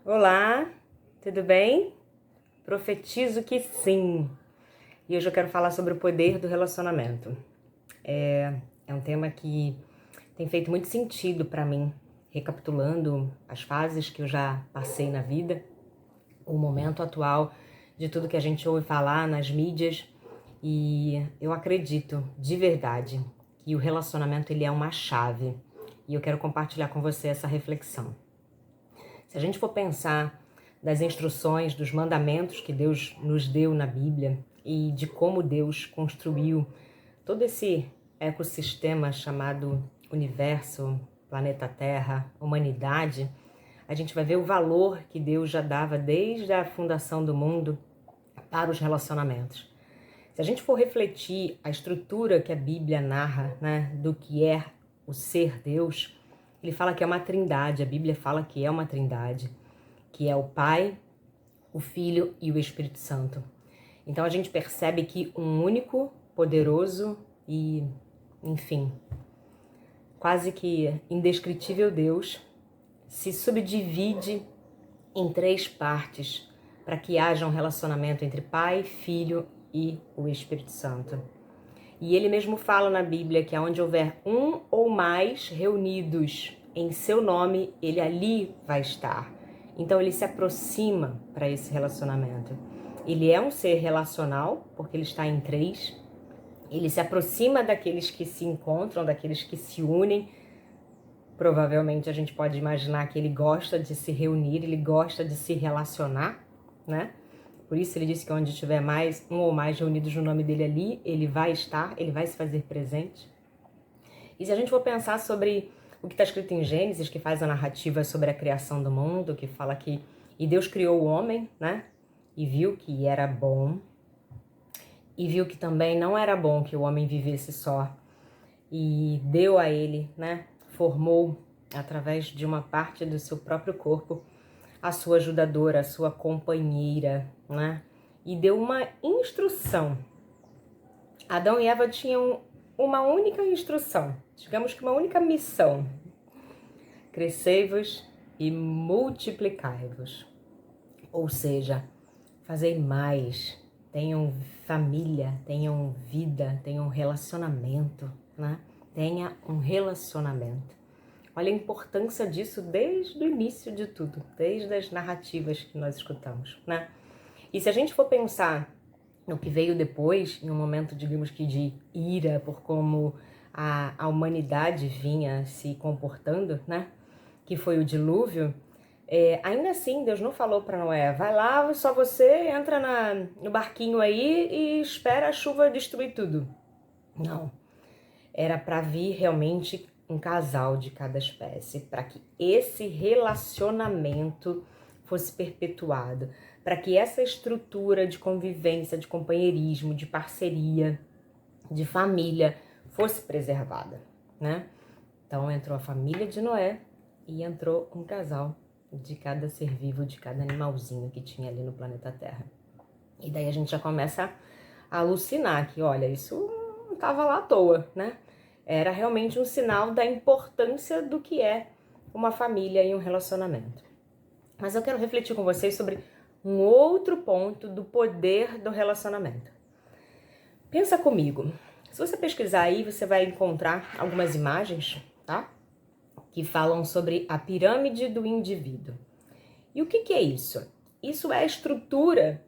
Olá, tudo bem? Profetizo que sim. E hoje eu quero falar sobre o poder do relacionamento. É um tema que tem feito muito sentido para mim, recapitulando as fases que eu já passei na vida, o momento atual de tudo que a gente ouve falar nas mídias. E eu acredito de verdade que o relacionamento ele é uma chave. E eu quero compartilhar com você essa reflexão. Se a gente for pensar das instruções, dos mandamentos que Deus nos deu na Bíblia e de como Deus construiu todo esse ecossistema chamado universo, planeta Terra, humanidade, a gente vai ver o valor que Deus já dava desde a fundação do mundo para os relacionamentos. Se a gente for refletir a estrutura que a Bíblia narra, né, do que é o ser Deus, ele fala que é uma trindade, a Bíblia fala que é uma trindade, que é o Pai, o Filho e o Espírito Santo. Então a gente percebe que um único, poderoso e, enfim, quase que indescritível Deus se subdivide em três partes para que haja um relacionamento entre Pai, Filho e o Espírito Santo. E ele mesmo fala na Bíblia que aonde houver um ou mais reunidos em seu nome, ele ali vai estar. Então ele se aproxima para esse relacionamento. Ele é um ser relacional, porque ele está em três. Ele se aproxima daqueles que se encontram, daqueles que se unem. Provavelmente a gente pode imaginar que ele gosta de se reunir, ele gosta de se relacionar, né? Por isso ele disse que onde tiver mais, um ou mais reunidos no nome dele ali, ele vai estar, ele vai se fazer presente. E se a gente for pensar sobre o que está escrito em Gênesis, que faz a narrativa sobre a criação do mundo, que fala que e Deus criou o homem, né? E viu que era bom. E viu que também não era bom que o homem vivesse só. E deu a ele, né? Formou, através de uma parte do seu próprio corpo, a sua ajudadora, a sua companheira, né? E deu uma instrução. Adão e Eva tinham uma única instrução, digamos que uma única missão: crescei-vos e multiplicai-vos. Ou seja, fazei mais, tenham família, tenham vida, tenham relacionamento, né? Tenha um relacionamento. Olha a importância disso desde o início de tudo, desde as narrativas que nós escutamos, né? E se a gente for pensar no que veio depois, em um momento, digamos que de ira por como a humanidade vinha se comportando, né? Que foi o dilúvio, ainda assim Deus não falou para Noé, vai lá, só você entra no barquinho aí e espera a chuva destruir tudo. Não. Era para vir realmente um casal de cada espécie, para que esse relacionamento fosse perpetuado, para que essa estrutura de convivência, de companheirismo, de parceria, de família fosse preservada, né? Então entrou a família de Noé e entrou um casal de cada ser vivo, de cada animalzinho que tinha ali no planeta Terra. E daí a gente já começa a alucinar que, olha, isso não estava lá à toa, né? Era realmente um sinal da importância do que é uma família e um relacionamento. Mas eu quero refletir com vocês sobre um outro ponto do poder do relacionamento. Pensa comigo. Se você pesquisar aí, você vai encontrar algumas imagens, tá? Que falam sobre a pirâmide do indivíduo. E o que é isso? Isso é a estrutura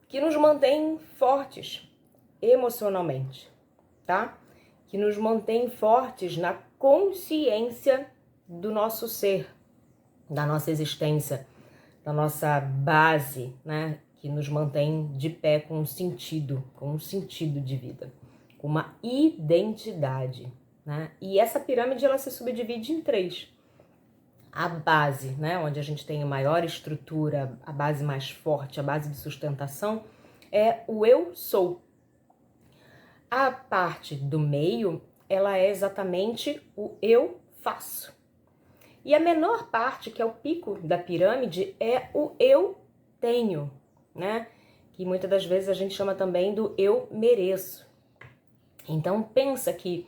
que nos mantém fortes emocionalmente, tá? Que nos mantém fortes na consciência do nosso ser, da nossa existência, da nossa base, né? Que nos mantém de pé com um sentido de vida, com uma identidade, né? E essa pirâmide ela se subdivide em três. A base, né? Onde a gente tem a maior estrutura, a base mais forte, a base de sustentação, é o eu sou. A parte do meio, ela é exatamente o eu faço. E a menor parte, que é o pico da pirâmide, é o eu tenho, né? Que muitas das vezes a gente chama também do eu mereço. Então pensa que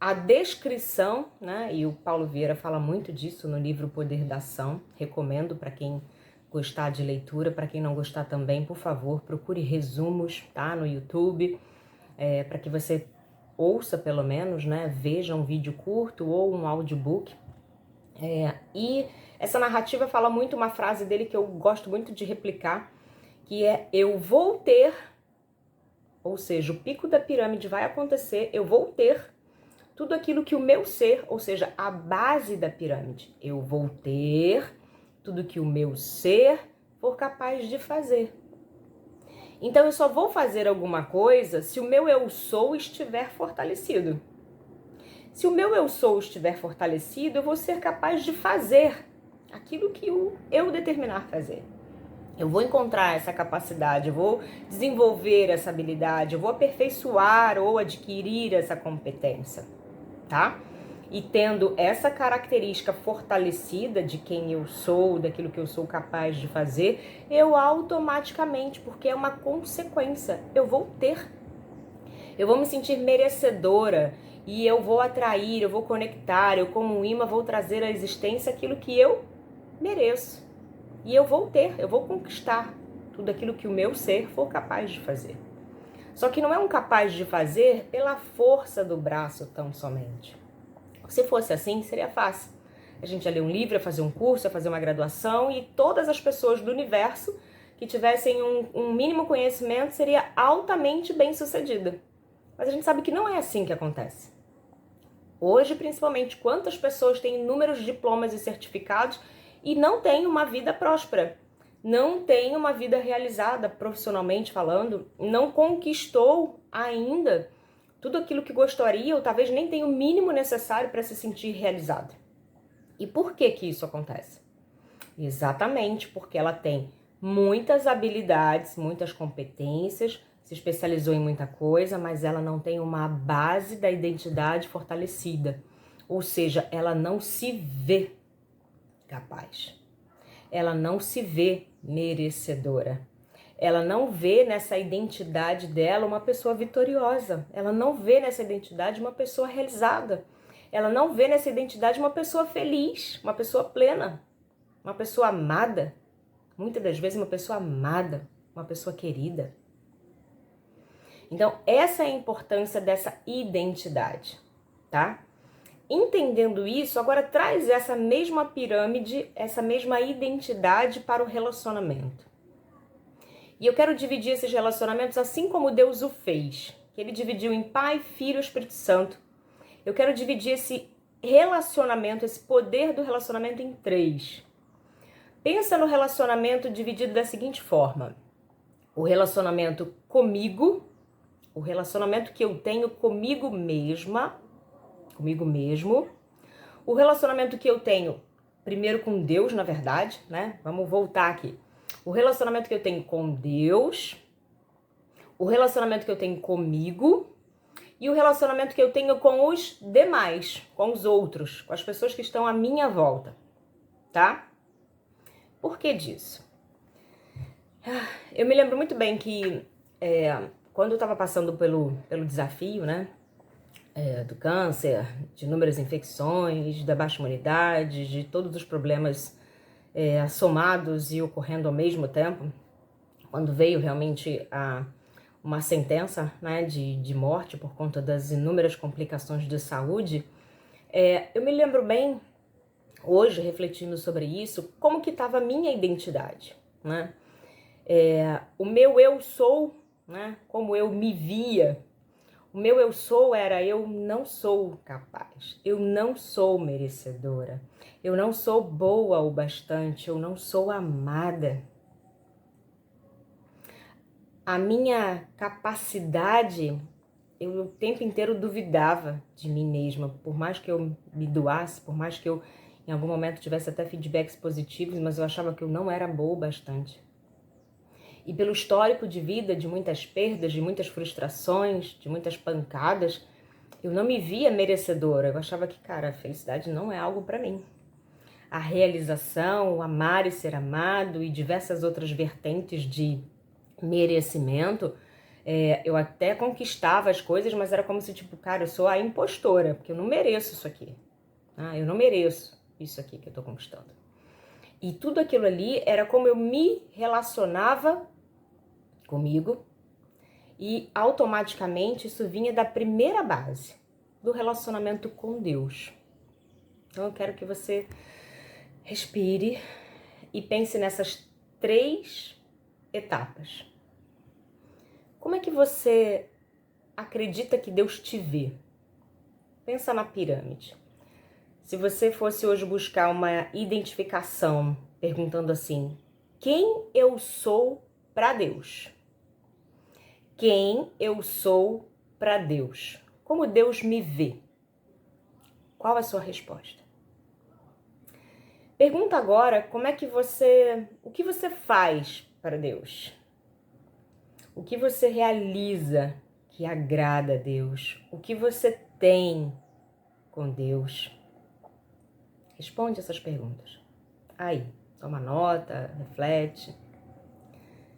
a descrição, né? E o Paulo Vieira fala muito disso no livro O Poder da Ação. Recomendo para quem gostar de leitura, para quem não gostar também, por favor, procure resumos, tá? No YouTube, para que você ouça pelo menos, né? Veja um vídeo curto ou um audiobook. E essa narrativa fala muito uma frase dele que eu gosto muito de replicar, que é: eu vou ter, ou seja, o pico da pirâmide vai acontecer, eu vou ter tudo aquilo que o meu ser, ou seja, a base da pirâmide, eu vou ter tudo que o meu ser for capaz de fazer. Então eu só vou fazer alguma coisa se o meu eu sou estiver fortalecido. Se o meu eu sou estiver fortalecido, eu vou ser capaz de fazer aquilo que eu determinar fazer. Eu vou encontrar essa capacidade, eu vou desenvolver essa habilidade, eu vou aperfeiçoar ou adquirir essa competência, tá? E tendo essa característica fortalecida de quem eu sou, daquilo que eu sou capaz de fazer, eu automaticamente, porque é uma consequência, eu vou ter. Eu vou me sentir merecedora e eu vou atrair, eu vou conectar, eu como um imã vou trazer à existência aquilo que eu mereço. E eu vou ter, eu vou conquistar tudo aquilo que o meu ser for capaz de fazer. Só que não é um capaz de fazer pela força do braço tão somente. Se fosse assim, seria fácil. A gente ia ler um livro, ia fazer um curso, ia fazer uma graduação e todas as pessoas do universo que tivessem um mínimo conhecimento seria altamente bem-sucedida. Mas a gente sabe que não é assim que acontece. Hoje, principalmente, quantas pessoas têm inúmeros diplomas e certificados e não têm uma vida próspera, não têm uma vida realizada profissionalmente falando, não conquistou ainda tudo aquilo que gostaria ou talvez nem tenha o mínimo necessário para se sentir realizado. E por que que isso acontece? Exatamente porque ela tem muitas habilidades, muitas competências, se especializou em muita coisa, mas ela não tem uma base da identidade fortalecida. Ou seja, ela não se vê capaz. Ela não se vê merecedora. Ela não vê nessa identidade dela uma pessoa vitoriosa. Ela não vê nessa identidade uma pessoa realizada. Ela não vê nessa identidade uma pessoa feliz, uma pessoa plena, uma pessoa amada. Muitas das vezes uma pessoa amada, uma pessoa querida. Então, essa é a importância dessa identidade, tá? Entendendo isso, agora traz essa mesma pirâmide, essa mesma identidade para o relacionamento. E eu quero dividir esses relacionamentos assim como Deus o fez, que ele dividiu em Pai, Filho e Espírito Santo. Eu quero dividir esse relacionamento, esse poder do relacionamento em 3. Pensa no relacionamento dividido da seguinte forma: o relacionamento comigo, o relacionamento que eu tenho comigo mesma, comigo mesmo, o relacionamento que eu tenho primeiro com Deus, na verdade, né? Vamos voltar aqui. O relacionamento que eu tenho com Deus, o relacionamento que eu tenho comigo e o relacionamento que eu tenho com os demais, com os outros, com as pessoas que estão à minha volta, tá? Por que disso? Eu me lembro muito bem que quando eu estava passando pelo desafio, né, do câncer, de inúmeras infecções, da baixa imunidade, de todos os problemas somados e ocorrendo ao mesmo tempo, quando veio realmente uma sentença, né, de morte por conta das inúmeras complicações de saúde, eu me lembro bem, hoje, refletindo sobre isso, como que estava a minha identidade, né? O meu eu sou, né, como eu me via, o meu eu sou era: eu não sou capaz, eu não sou merecedora, eu não sou boa o bastante, eu não sou amada. A minha capacidade, eu o tempo inteiro duvidava de mim mesma, por mais que eu me doasse, por mais que eu em algum momento tivesse até feedbacks positivos, mas eu achava que eu não era boa o bastante. E pelo histórico de vida, de muitas perdas, de muitas frustrações, de muitas pancadas, eu não me via merecedora. Eu achava que, cara, a felicidade não é algo para mim. A realização, o amar e ser amado e diversas outras vertentes de merecimento Eu até conquistava as coisas, mas era como se, tipo, cara, eu sou a impostora, porque eu não mereço isso aqui. Eu não mereço isso aqui que eu tô conquistando. E tudo aquilo ali era como eu me relacionava comigo e automaticamente isso vinha da primeira base, do relacionamento com Deus. Então eu quero que você respire e pense nessas 3 etapas. Como é que você acredita que Deus te vê? Pensa na pirâmide. Se você fosse hoje buscar uma identificação, perguntando assim: quem eu sou para Deus? Quem eu sou para Deus? Como Deus me vê? Qual a sua resposta? Pergunta agora o que você faz para Deus? O que você realiza que agrada a Deus? O que você tem com Deus? Responde essas perguntas. Aí, toma nota, reflete.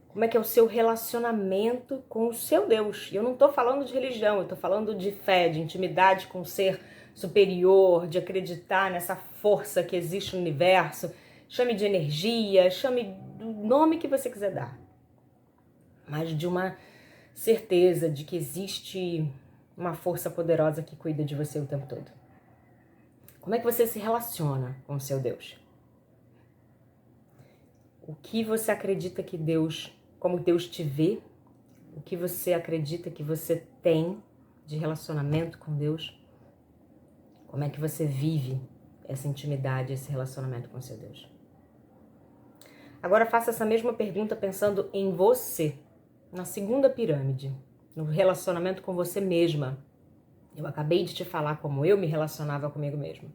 Como é que é o seu relacionamento com o seu Deus? E eu não estou falando de religião, eu estou falando de fé, de intimidade com o ser superior, de acreditar nessa força que existe no universo. Chame de energia, chame do nome que você quiser dar. Mas de uma certeza de que existe uma força poderosa que cuida de você o tempo todo. Como é que você se relaciona com o seu Deus? O que você acredita que Deus, como Deus te vê? O que você acredita que você tem de relacionamento com Deus? Como é que você vive essa intimidade, esse relacionamento com o seu Deus? Agora faça essa mesma pergunta pensando em você, na segunda pirâmide, no relacionamento com você mesma. Eu acabei de te falar como eu me relacionava comigo mesma.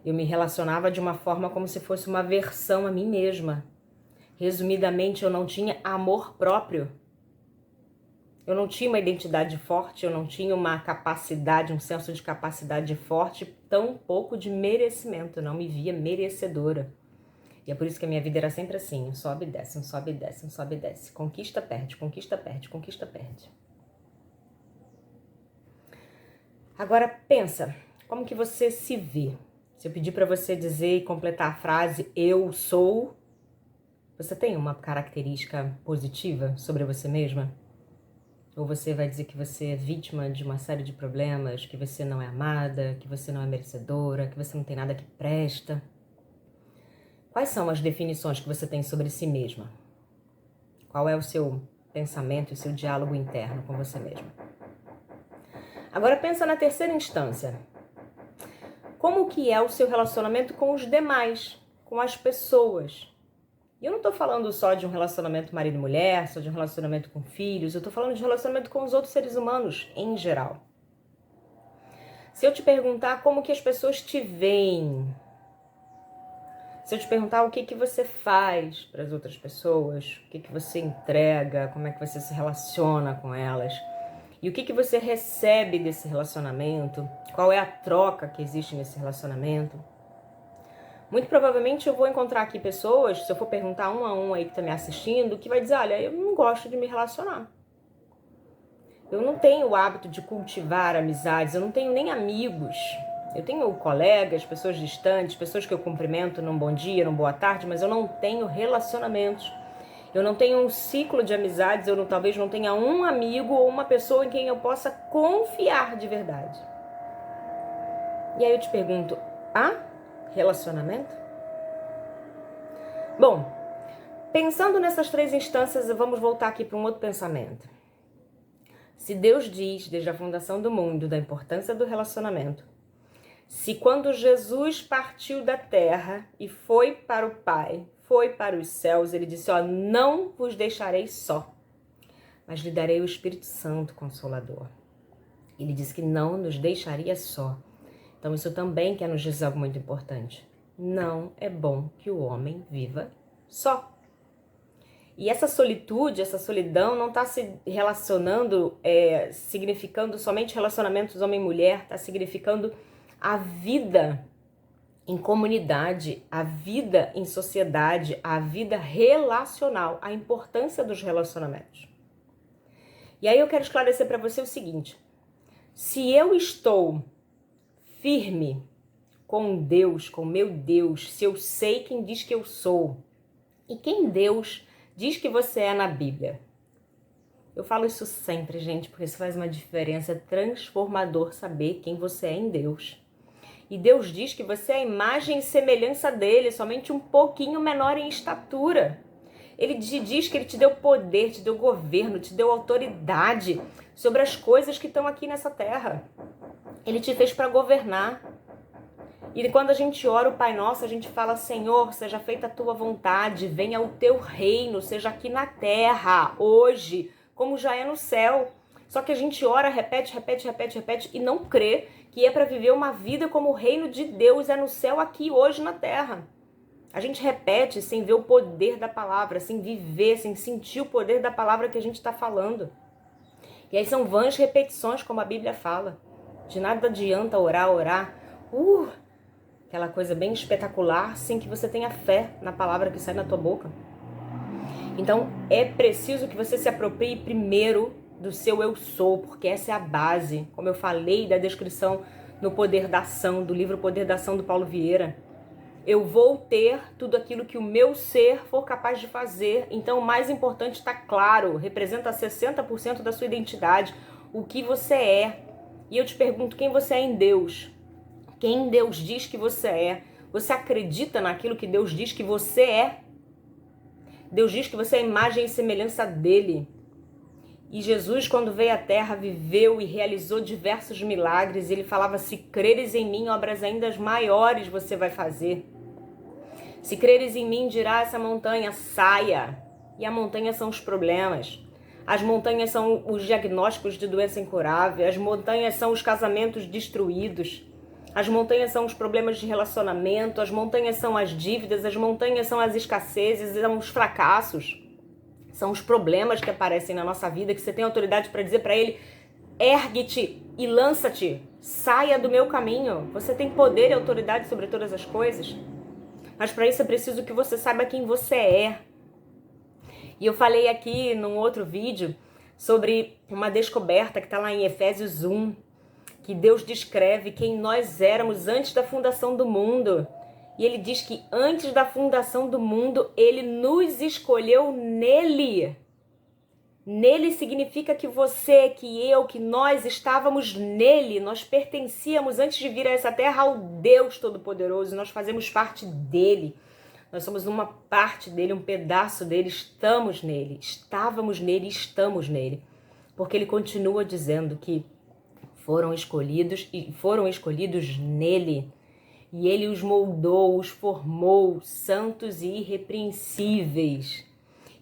Eu me relacionava de uma forma como se fosse uma versão a mim mesma. Resumidamente, eu não tinha amor próprio. Eu não tinha uma identidade forte, eu não tinha uma capacidade, um senso de capacidade forte, tão pouco de merecimento. Eu não me via merecedora. E é por isso que a minha vida era sempre assim, um sobe e desce, um sobe e desce, um sobe e desce. Conquista, perde, conquista, perde, conquista, perde. Agora pensa, como que você se vê? Se eu pedir para você dizer e completar a frase eu sou, você tem uma característica positiva sobre você mesma? Ou você vai dizer que você é vítima de uma série de problemas, que você não é amada, que você não é merecedora, que você não tem nada que presta? Quais são as definições que você tem sobre si mesma? Qual é o seu pensamento e o seu diálogo interno com você mesma? Agora pensa na terceira instância. Como que é o seu relacionamento com os demais, com as pessoas? E eu não estou falando só de um relacionamento marido e mulher, só de um relacionamento com filhos, eu estou falando de relacionamento com os outros seres humanos em geral. Se eu te perguntar como que as pessoas te veem, se eu te perguntar o que você faz para as outras pessoas, o que você entrega, como é que você se relaciona com elas, e o que você recebe desse relacionamento, qual é a troca que existe nesse relacionamento, muito provavelmente eu vou encontrar aqui pessoas, se eu for perguntar um a um aí que tá me assistindo, que vai dizer, olha, eu não gosto de me relacionar. Eu não tenho o hábito de cultivar amizades, eu não tenho nem amigos. Eu tenho colegas, pessoas distantes, pessoas que eu cumprimento num bom dia, num boa tarde, mas eu não tenho relacionamentos. Eu não tenho um ciclo de amizades, talvez não tenha um amigo ou uma pessoa em quem eu possa confiar de verdade. E aí eu te pergunto, há relacionamento? Bom, pensando nessas 3 instâncias, vamos voltar aqui para um outro pensamento. Se Deus diz, desde a fundação do mundo, da importância do relacionamento, se quando Jesus partiu da terra e foi para o Pai, foi para os céus, ele disse, não vos deixarei só, mas lhe darei o Espírito Santo Consolador. Ele disse que não nos deixaria só. Então isso também quer nos dizer algo muito importante. Não é bom que o homem viva só. E essa solitude, essa solidão não está se relacionando, significando somente relacionamentos homem-mulher, está significando a vida em comunidade, a vida em sociedade, a vida relacional, a importância dos relacionamentos. E aí eu quero esclarecer para você o seguinte: se eu estou firme com Deus, com meu Deus, se eu sei quem diz que eu sou e quem Deus diz que você é na Bíblia. Eu falo isso sempre, gente, porque isso faz uma diferença. É transformador saber quem você é em Deus. E Deus diz que você é a imagem e semelhança dele, somente um pouquinho menor em estatura. Ele te diz que ele te deu poder, te deu governo, te deu autoridade sobre as coisas que estão aqui nessa terra. Ele te fez para governar. E quando a gente ora o Pai Nosso, a gente fala: Senhor, seja feita a tua vontade, venha o teu reino, seja aqui na terra, hoje, como já é no céu. Só que a gente ora, repete e não crê que é para viver uma vida como o reino de Deus é no céu, aqui, hoje, na terra. A gente repete sem ver o poder da palavra, sem viver, sem sentir o poder da palavra que a gente está falando. E aí são vãs repetições, como a Bíblia fala. De nada adianta orar, aquela coisa bem espetacular, sem que você tenha fé na palavra que sai da tua boca. Então é preciso que você se aproprie primeiro do seu eu sou, porque essa é a base, como eu falei da descrição no Poder da Ação, do livro Poder da Ação do Paulo Vieira. Eu vou ter tudo aquilo que o meu ser for capaz de fazer. Então o mais importante está claro, representa 60% da sua identidade, o que você é. E eu te pergunto, quem você é em Deus? Quem Deus diz que você é? Você acredita naquilo que Deus diz que você é? Deus diz que você é a imagem e semelhança dele. E Jesus, quando veio à terra, viveu e realizou diversos milagres. Ele falava: se creres em mim, obras ainda maiores você vai fazer. Se creres em mim, dirá essa montanha, saia. E a montanha são os problemas. As montanhas são os diagnósticos de doença incurável. As montanhas são os casamentos destruídos. As montanhas são os problemas de relacionamento. As montanhas são as dívidas. As montanhas são as escassezes, são os fracassos. São os problemas que aparecem na nossa vida, que você tem autoridade para dizer para ele: ergue-te e lança-te, saia do meu caminho. Você tem poder e autoridade sobre todas as coisas. Mas para isso é preciso que você saiba quem você é. E eu falei aqui num outro vídeo sobre uma descoberta que está lá em Efésios 1, que Deus descreve quem nós éramos antes da fundação do mundo. E ele diz que antes da fundação do mundo, ele nos escolheu nele. Nele significa que você, que eu, que nós estávamos nele. Nós pertencíamos, antes de vir a essa terra, ao Deus Todo-Poderoso. Nós fazemos parte dele. Nós somos uma parte dele, um pedaço dele. Estamos nele. Estávamos nele e estamos nele. Porque ele continua dizendo que foram escolhidos e foram escolhidos nele. E ele os moldou, os formou santos e irrepreensíveis.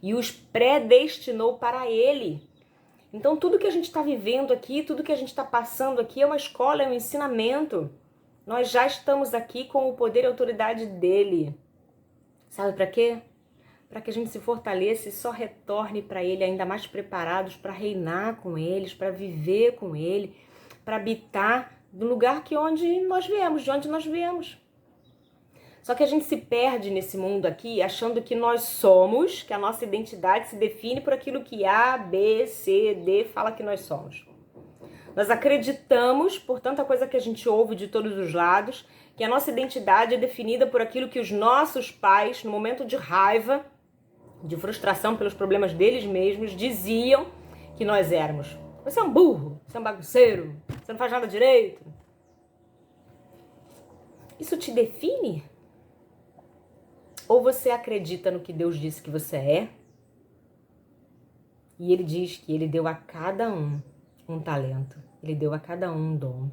E os predestinou para ele. Então tudo que a gente está vivendo aqui, tudo que a gente está passando aqui é uma escola, é um ensinamento. Nós já estamos aqui com o poder e autoridade dele. Sabe para quê? Para que a gente se fortaleça e só retorne para ele ainda mais preparados para reinar com eles, para viver com ele, para habitar do lugar de onde nós viemos. Só que a gente se perde nesse mundo aqui achando que nós somos, que a nossa identidade se define por aquilo que A, B, C, D fala que nós somos. Nós acreditamos, por tanta coisa que a gente ouve de todos os lados, que a nossa identidade é definida por aquilo que os nossos pais, no momento de raiva, de frustração pelos problemas deles mesmos, diziam que nós éramos. Você é um burro, você é um bagunceiro, você não faz nada direito. Isso te define? Ou você acredita no que Deus disse que você é? E ele diz que ele deu a cada um talento. Ele deu a cada um dom.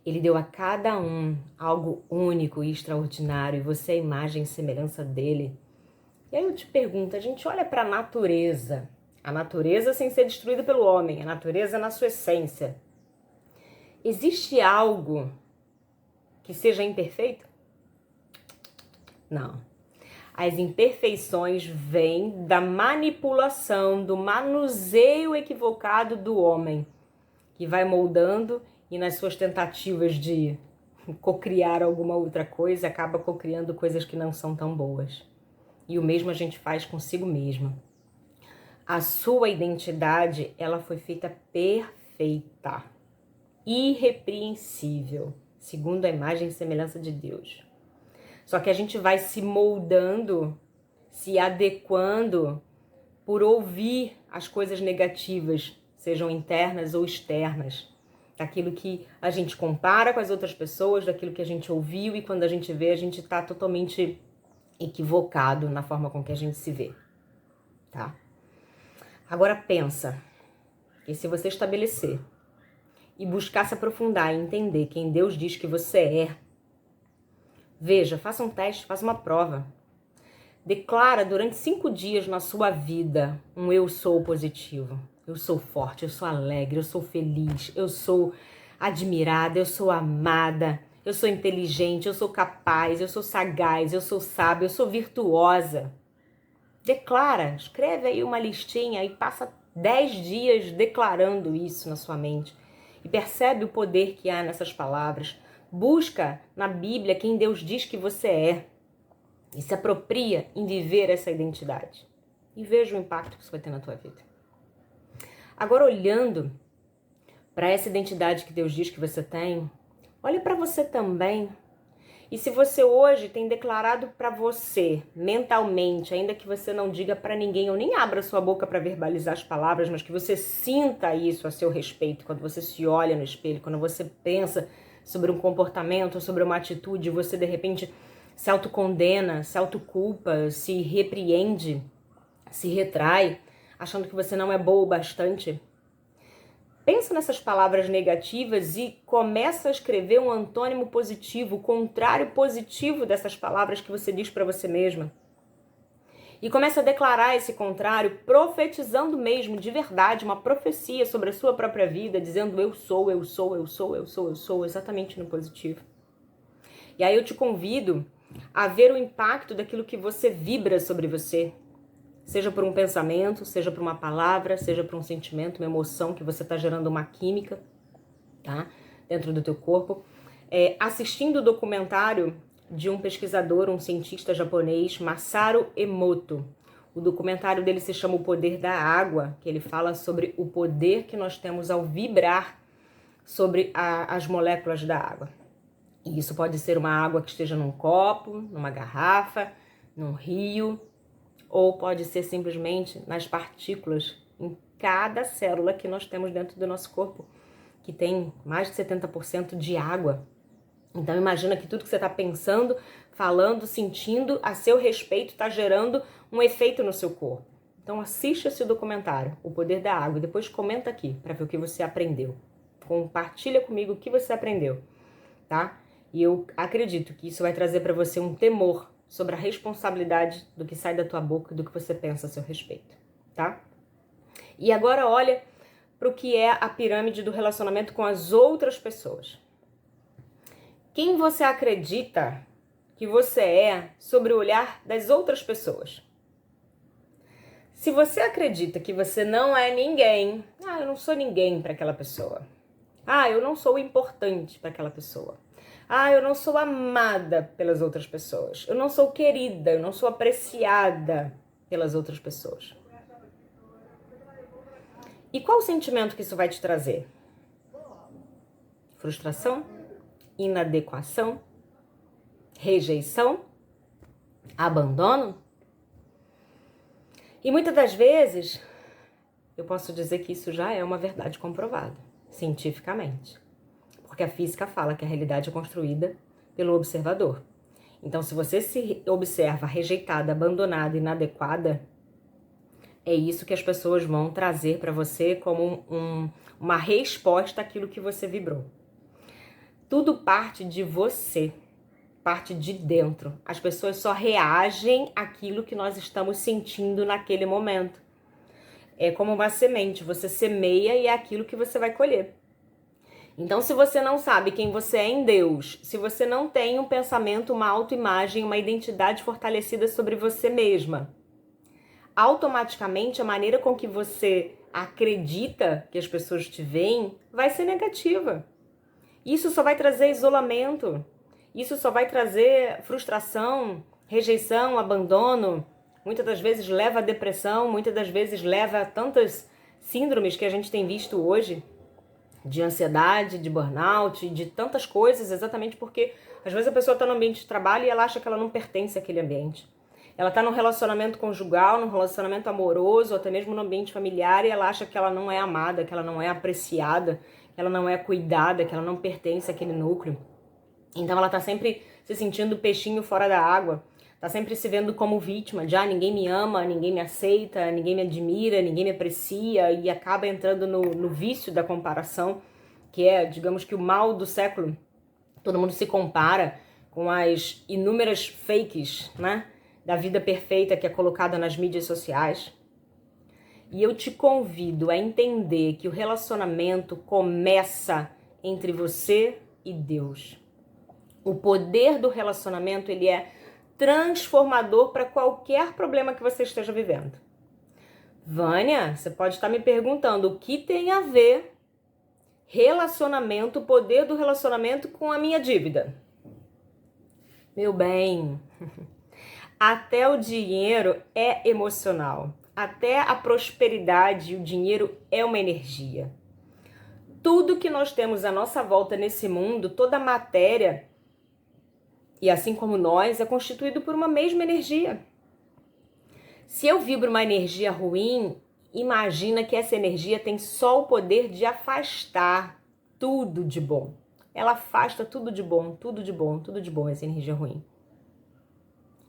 Ele deu a cada um algo único e extraordinário. E você é a imagem e semelhança dele. E aí eu te pergunto, a gente olha para a natureza sem ser destruída pelo homem, a natureza na sua essência. Existe algo que seja imperfeito? Não. As imperfeições vêm da manipulação, do manuseio equivocado do homem, que vai moldando e nas suas tentativas de cocriar alguma outra coisa, acaba cocriando coisas que não são tão boas. E o mesmo a gente faz consigo mesma. A sua identidade, ela foi feita perfeita, irrepreensível, segundo a imagem e semelhança de Deus. Só que a gente vai se moldando, se adequando por ouvir as coisas negativas, sejam internas ou externas, daquilo que a gente compara com as outras pessoas, daquilo que a gente ouviu, e quando a gente vê, a gente está totalmente equivocado na forma com que a gente se vê, tá? Agora pensa que se você estabelecer e buscar se aprofundar e entender quem Deus diz que você é, veja, faça um teste, faça uma prova. Declara durante 5 dias na sua vida um eu sou positivo. Eu sou forte, eu sou alegre, eu sou feliz, eu sou admirada, eu sou amada, eu sou inteligente, eu sou capaz, eu sou sagaz, eu sou sábia, eu sou virtuosa. Declara, escreve aí uma listinha e passa 10 dias declarando isso na sua mente. E percebe o poder que há nessas palavras. Busca na Bíblia quem Deus diz que você é. E se apropria em viver essa identidade. E veja o impacto que isso vai ter na tua vida. Agora, olhando para essa identidade que Deus diz que você tem, olhe para você também. E se você hoje tem declarado para você, mentalmente, ainda que você não diga para ninguém, ou nem abra sua boca para verbalizar as palavras, mas que você sinta isso a seu respeito, quando você se olha no espelho, quando você pensa sobre um comportamento, sobre uma atitude, você de repente se autocondena, se autoculpa, se repreende, se retrai, achando que você não é boa o bastante. Pensa nessas palavras negativas e começa a escrever um antônimo positivo, o contrário positivo dessas palavras que você diz para você mesma. E começa a declarar esse contrário, profetizando mesmo, de verdade, uma profecia sobre a sua própria vida, dizendo eu sou, eu sou, eu sou, eu sou, eu sou, exatamente no positivo. E aí eu te convido a ver o impacto daquilo que você vibra sobre você. Seja por um pensamento, seja por uma palavra, seja por um sentimento, uma emoção que você está gerando uma química, tá? Dentro do teu corpo. Assistindo o documentário de um pesquisador, um cientista japonês, Masaru Emoto. O documentário dele se chama O Poder da Água, que ele fala sobre o poder que nós temos ao vibrar sobre as moléculas da água. E isso pode ser uma água que esteja num copo, numa garrafa, num rio, ou pode ser simplesmente nas partículas, em cada célula que nós temos dentro do nosso corpo, que tem mais de 70% de água. Então imagina que tudo que você está pensando, falando, sentindo a seu respeito está gerando um efeito no seu corpo. Então assiste esse documentário, O Poder da Água, e depois comenta aqui para ver o que você aprendeu. Compartilha comigo o que você aprendeu, tá? E eu acredito que isso vai trazer para você um temor sobre a responsabilidade do que sai da tua boca e do que você pensa a seu respeito, tá? E agora olha para o que é a pirâmide do relacionamento com as outras pessoas. Quem você acredita que você é sobre o olhar das outras pessoas? Se você acredita que você não é ninguém, eu não sou ninguém para aquela pessoa. Eu não sou importante para aquela pessoa. Eu não sou amada pelas outras pessoas. Eu não sou querida, eu não sou apreciada pelas outras pessoas. E qual o sentimento que isso vai te trazer? Frustração? Inadequação? Rejeição? Abandono? E muitas das vezes, eu posso dizer que isso já é uma verdade comprovada, cientificamente. Porque a física fala que a realidade é construída pelo observador. Então, se você se observa rejeitada, abandonada, inadequada, é isso que as pessoas vão trazer para você como uma resposta àquilo que você vibrou. Tudo parte de você, parte de dentro. As pessoas só reagem àquilo que nós estamos sentindo naquele momento. É como uma semente, você semeia e é aquilo que você vai colher. Então, se você não sabe quem você é em Deus, se você não tem um pensamento, uma autoimagem, uma identidade fortalecida sobre você mesma, automaticamente a maneira com que você acredita que as pessoas te veem vai ser negativa. Isso só vai trazer isolamento, isso só vai trazer frustração, rejeição, abandono, muitas das vezes leva à depressão, muitas das vezes leva a tantas síndromes que a gente tem visto hoje, de ansiedade, de burnout, de tantas coisas, exatamente porque às vezes a pessoa está no ambiente de trabalho e ela acha que ela não pertence àquele ambiente. Ela está num relacionamento conjugal, num relacionamento amoroso, ou até mesmo no ambiente familiar, e ela acha que ela não é amada, que ela não é apreciada, que ela não é cuidada, que ela não pertence àquele núcleo. Então ela está sempre se sentindo peixinho fora da água, está sempre se vendo como vítima, de ninguém me ama, ninguém me aceita, ninguém me admira, ninguém me aprecia, e acaba entrando no vício da comparação, que é, digamos que o mal do século. Todo mundo se compara com as inúmeras fakes, né, da vida perfeita que é colocada nas mídias sociais. E eu te convido a entender que o relacionamento começa entre você e Deus. O poder do relacionamento, ele é transformador para qualquer problema que você esteja vivendo. Vânia, você pode estar me perguntando o que tem a ver relacionamento, o poder do relacionamento com a minha dívida. Meu bem, até o dinheiro é emocional. Até a prosperidade, o dinheiro é uma energia. Tudo que nós temos à nossa volta nesse mundo, toda a matéria, e assim como nós, é constituído por uma mesma energia. Se eu vibro uma energia ruim, imagina que essa energia tem só o poder de afastar tudo de bom. Ela afasta tudo de bom, tudo de bom, tudo de bom, essa energia ruim.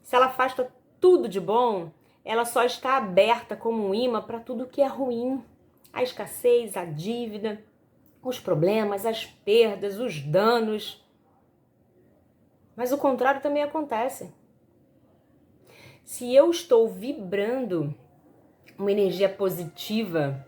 Se ela afasta tudo de bom, ela só está aberta como um imã para tudo que é ruim. A escassez, a dívida, os problemas, as perdas, os danos. Mas o contrário também acontece. Se eu estou vibrando uma energia positiva,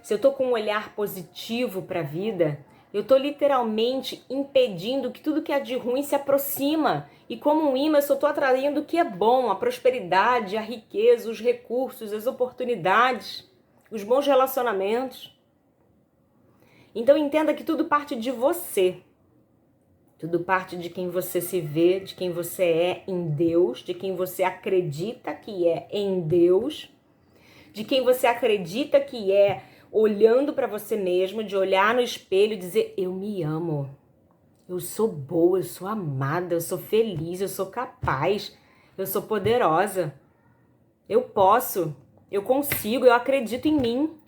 se eu estou com um olhar positivo para a vida, eu estou literalmente impedindo que tudo que é de ruim se aproxima. E como um imã, eu só estou atraindo o que é bom, a prosperidade, a riqueza, os recursos, as oportunidades, os bons relacionamentos. Então entenda que tudo parte de você. Tudo parte de quem você se vê, de quem você é em Deus, de quem você acredita que é em Deus, de quem você acredita que é olhando para você mesmo, de olhar no espelho e dizer: eu me amo, eu sou boa, eu sou amada, eu sou feliz, eu sou capaz, eu sou poderosa, eu posso, eu consigo, eu acredito em mim.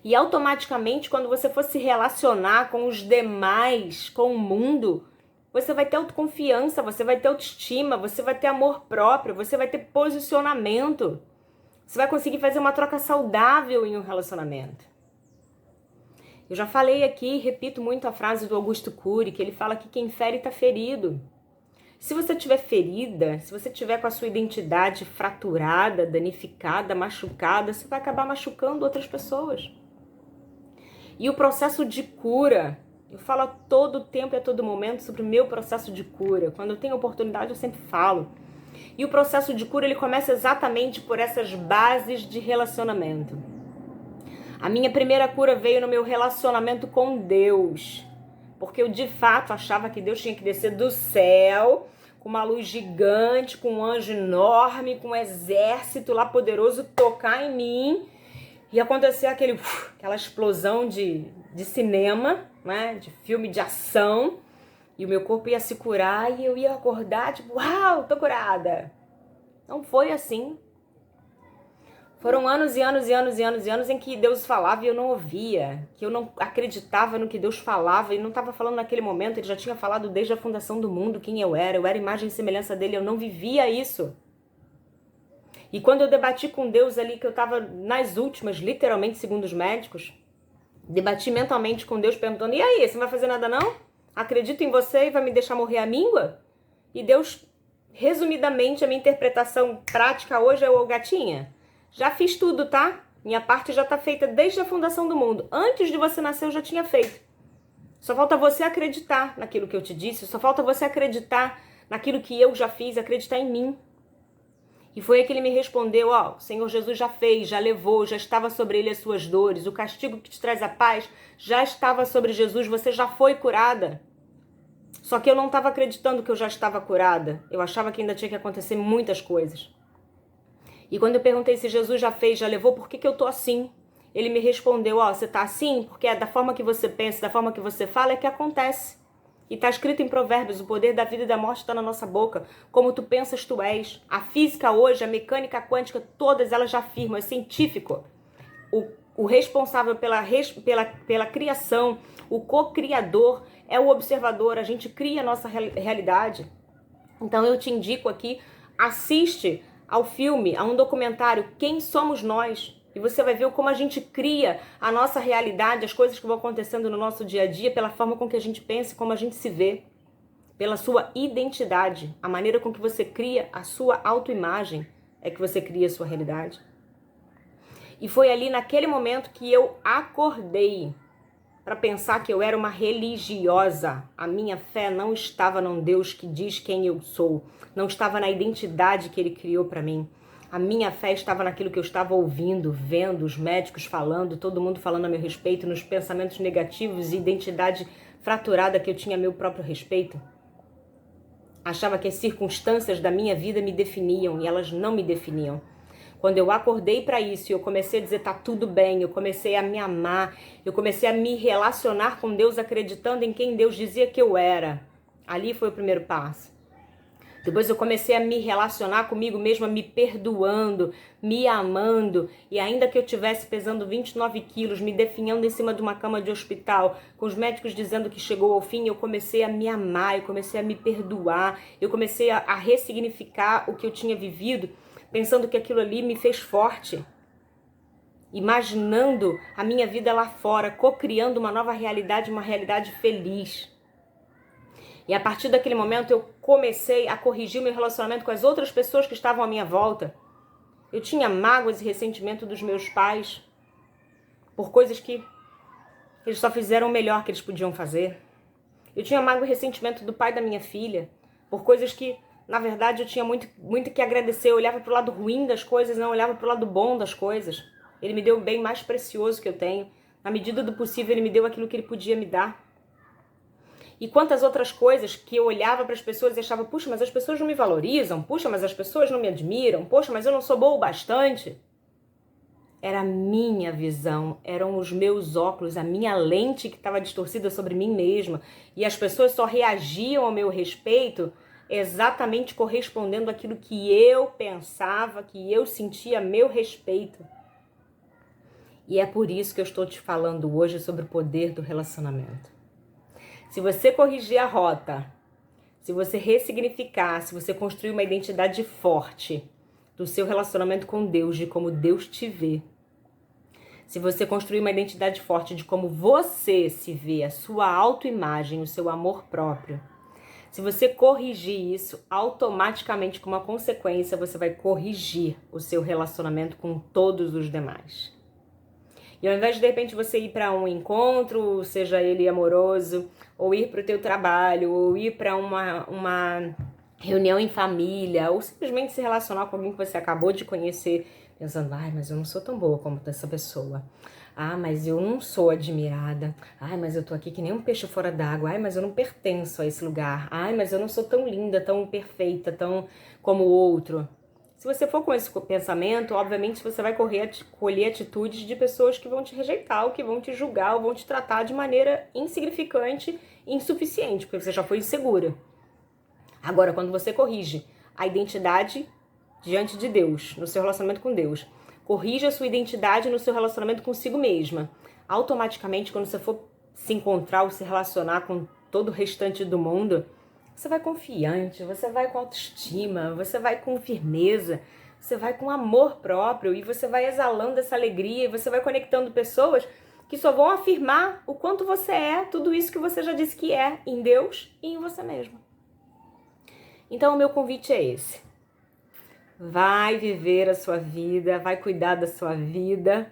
E automaticamente, quando você for se relacionar com os demais, com o mundo, você vai ter autoconfiança, você vai ter autoestima, você vai ter amor próprio, você vai ter posicionamento. Você vai conseguir fazer uma troca saudável em um relacionamento. Eu já falei aqui, repito muito a frase do Augusto Cury, que ele fala que quem fere está ferido. Se você estiver ferida, se você estiver com a sua identidade fraturada, danificada, machucada, você vai acabar machucando outras pessoas. E o processo de cura, eu falo a todo tempo e a todo momento sobre o meu processo de cura. Quando eu tenho oportunidade, eu sempre falo. E o processo de cura, ele começa exatamente por essas bases de relacionamento. A minha primeira cura veio no meu relacionamento com Deus. Porque eu, de fato, achava que Deus tinha que descer do céu com uma luz gigante, com um anjo enorme, com um exército lá poderoso, tocar em mim e acontecer aquela explosão de cinema, né, de filme de ação, e o meu corpo ia se curar e eu ia acordar tipo, uau, tô curada. Não foi assim. Foram anos e anos e anos e anos e anos em que Deus falava e eu não ouvia, que eu não acreditava no que Deus falava e não estava falando naquele momento. Ele já tinha falado desde a fundação do mundo quem eu era imagem e semelhança dele, eu não vivia isso. E quando eu debati com Deus ali, que eu estava nas últimas, literalmente, segundo os médicos, debati mentalmente com Deus perguntando: e aí, você não vai fazer nada não? Acredito em você e vai me deixar morrer à míngua? E Deus, resumidamente, a minha interpretação prática hoje é: ô gatinha, já fiz tudo, tá? Minha parte já tá feita desde a fundação do mundo. Antes de você nascer, eu já tinha feito. Só falta você acreditar naquilo que eu te disse, só falta você acreditar naquilo que eu já fiz, acreditar em mim. E foi aí que ele me respondeu: ó, o Senhor Jesus já fez, já levou, já estava sobre ele as suas dores, o castigo que te traz a paz já estava sobre Jesus, você já foi curada. Só que eu não estava acreditando que eu já estava curada, eu achava que ainda tinha que acontecer muitas coisas. E quando eu perguntei se Jesus já fez, já levou, por que eu tô assim? Ele me respondeu, você tá assim porque é da forma que você pensa, da forma que você fala é que acontece. E tá escrito em Provérbios, o poder da vida e da morte está na nossa boca. Como tu pensas, tu és. A física hoje, a mecânica quântica, todas elas já afirmam, é científico. O responsável pela criação, o co-criador, é o observador. A gente cria a nossa realidade. Então eu te indico aqui, assiste ao filme, a um documentário, Quem Somos Nós? E você vai ver como a gente cria a nossa realidade, as coisas que vão acontecendo no nosso dia a dia, pela forma com que a gente pensa, como a gente se vê, pela sua identidade, a maneira com que você cria a sua autoimagem, é que você cria a sua realidade. E foi ali naquele momento que eu acordei para pensar que eu era uma religiosa. A minha fé não estava num Deus que diz quem eu sou, não estava na identidade que Ele criou para mim. A minha fé estava naquilo que eu estava ouvindo, vendo, os médicos falando, todo mundo falando a meu respeito, nos pensamentos negativos e identidade fraturada que eu tinha a meu próprio respeito. Achava que as circunstâncias da minha vida me definiam e elas não me definiam. Quando eu acordei para isso e eu comecei a dizer tá tudo bem, eu comecei a me amar, eu comecei a me relacionar com Deus acreditando em quem Deus dizia que eu era. Ali foi o primeiro passo. Depois eu comecei a me relacionar comigo mesma, me perdoando, me amando. E ainda que eu tivesse pesando 29 quilos, me definhando em cima de uma cama de hospital, com os médicos dizendo que chegou ao fim, eu comecei a me amar, eu comecei a me perdoar, eu comecei a ressignificar o que eu tinha vivido, pensando que aquilo ali me fez forte. Imaginando a minha vida lá fora, co-criando uma nova realidade, uma realidade feliz. E a partir daquele momento eu comecei a corrigir meu relacionamento com as outras pessoas que estavam à minha volta. Eu tinha mágoas e ressentimento dos meus pais por coisas que eles só fizeram o melhor que eles podiam fazer. Eu tinha mágoa e ressentimento do pai da minha filha por coisas que, na verdade, eu tinha muito que agradecer. Eu olhava para o lado ruim das coisas, não olhava para o lado bom das coisas. Ele me deu o bem mais precioso que eu tenho. Na medida do possível, ele me deu aquilo que ele podia me dar. E quantas outras coisas que eu olhava para as pessoas e achava, puxa, mas as pessoas não me valorizam, puxa, mas as pessoas não me admiram, poxa, mas eu não sou boa o bastante. Era a minha visão, eram os meus óculos, a minha lente que estava distorcida sobre mim mesma. E as pessoas só reagiam ao meu respeito exatamente correspondendo àquilo que eu pensava, que eu sentia a meu respeito. E é por isso que eu estou te falando hoje sobre o poder do relacionamento. Se você corrigir a rota, se você ressignificar, se você construir uma identidade forte do seu relacionamento com Deus, de como Deus te vê, se você construir uma identidade forte de como você se vê, a sua autoimagem, o seu amor próprio, se você corrigir isso, automaticamente, como uma consequência, você vai corrigir o seu relacionamento com todos os demais. E ao invés de repente você ir para um encontro, seja ele amoroso, ou ir para o teu trabalho, ou ir para uma reunião em família, ou simplesmente se relacionar com alguém que você acabou de conhecer, pensando, ai, mas eu não sou tão boa como essa pessoa. Ah, mas eu não sou admirada. Ai, mas eu tô aqui que nem um peixe fora d'água. Ai, mas eu não pertenço a esse lugar. Ai, mas eu não sou tão linda, tão perfeita, tão como o outro. Se você for com esse pensamento, obviamente você vai colher atitudes de pessoas que vão te rejeitar, ou que vão te julgar, ou vão te tratar de maneira insignificante e insuficiente, porque você já foi insegura. Agora, quando você corrige a identidade diante de Deus, no seu relacionamento com Deus, corrige a sua identidade no seu relacionamento consigo mesma, automaticamente, quando você for se encontrar ou se relacionar com todo o restante do mundo, você vai confiante, você vai com autoestima, você vai com firmeza, você vai com amor próprio e você vai exalando essa alegria e você vai conectando pessoas que só vão afirmar o quanto você é, tudo isso que você já disse que é em Deus e em você mesmo. Então o meu convite é esse. Vai viver a sua vida, vai cuidar da sua vida,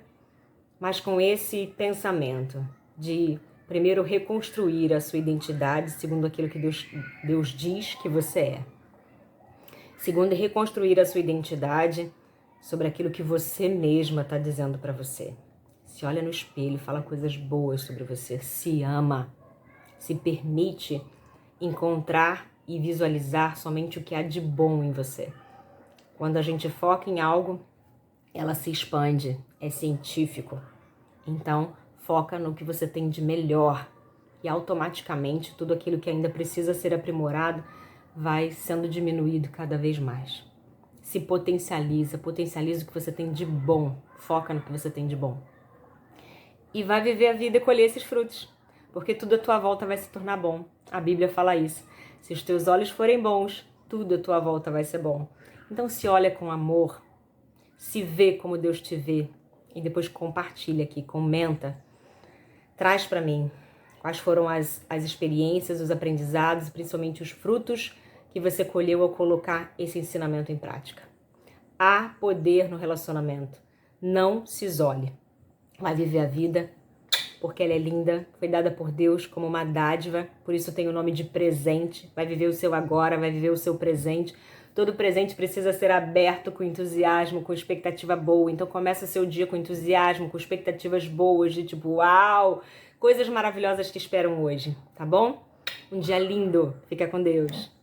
mas com esse pensamento de primeiro reconstruir a sua identidade segundo aquilo que Deus diz que você é. Segundo, reconstruir a sua identidade sobre aquilo que você mesma está dizendo para você. Se olha no espelho, fala coisas boas sobre você, se ama, se permite encontrar e visualizar somente o que há de bom em você. Quando a gente foca em algo, ela se expande, é científico. Então, foca no que você tem de melhor e automaticamente tudo aquilo que ainda precisa ser aprimorado vai sendo diminuído cada vez mais. Se potencializa o que você tem de bom, foca no que você tem de bom. E vai viver a vida e colher esses frutos, porque tudo à tua volta vai se tornar bom. A Bíblia fala isso. Se os teus olhos forem bons, tudo à tua volta vai ser bom. Então se olha com amor, se vê como Deus te vê e depois compartilha aqui, comenta, traz para mim quais foram as experiências, os aprendizados, principalmente os frutos que você colheu ao colocar esse ensinamento em prática. Há poder no relacionamento. Não se isole. Vai viver a vida porque ela é linda, foi dada por Deus como uma dádiva, por isso tem o nome de presente. Vai viver o seu agora, vai viver o seu presente. Todo presente precisa ser aberto com entusiasmo, com expectativa boa. Então começa seu dia com entusiasmo, com expectativas boas, de tipo, uau, coisas maravilhosas te esperam hoje, tá bom? Um dia lindo. Fica com Deus.